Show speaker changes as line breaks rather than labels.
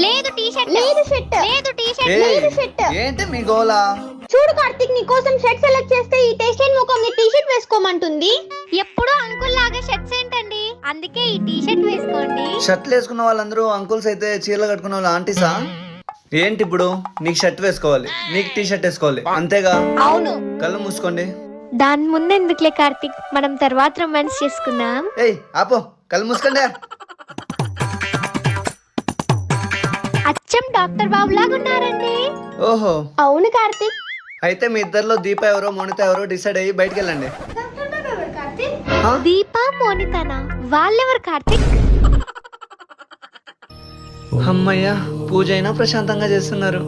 లేదు T shirt
లేదు shirt
లేదు టీ షర్ట్
ఏయ్,
లేదు షర్ట్.
ఏంటి మీ గోలా?
చూడు కార్తిక్, నీ కోసం షర్ట్ సెలెక్ట్ చేస్తే ఈ టేస్ట్ లేని ముఖం నీ టీ షర్ట్ వేసుకోమంటుంది.
ఎప్పుడు అంకుల్ లాగా షర్ట్స్ ఏంటండి? అందుకే ఈ టీ షర్ట్ వేసుకోండి.
షర్ట్లు వేసుకున్న వాళ్ళందరూ అంకుల్స్ అయితే చీరలు కట్టుకున్న వాళ్ళు ఆంటీసా? ఏంటి ఇప్పుడు నీకు షర్ట్ వేసుకోవాలి, నీకు టీ షర్ట్ వేసుకోవాలి అంతేగా?
అవును.
కళ్ళు మూసుకోండి.
దాని ముందు ఎందుకులే కార్తిక్, మనం తర్వాత రొమాన్స్ చేసుకుందాం.
ఏయ్ ఆపో, కళ్ళు మూసుకోండి.
అచ్చం డాక్టర్ బాబు లాగా ఉన్నారండి.
ఓహో,
అవును కార్తిక్.
అయితే మీ ఇద్దరిలో దీప ఎవరో మోనిత ఎవరో డిసైడ్ అయ్యి బయటికి వెళ్ళండి. ఆ?
దీపా మోనితనా? వాళ్ళెవరు కార్తిక్?
అమ్మయ్య, పూజ అయినా ప్రశాంతంగా చేస్తున్నారు.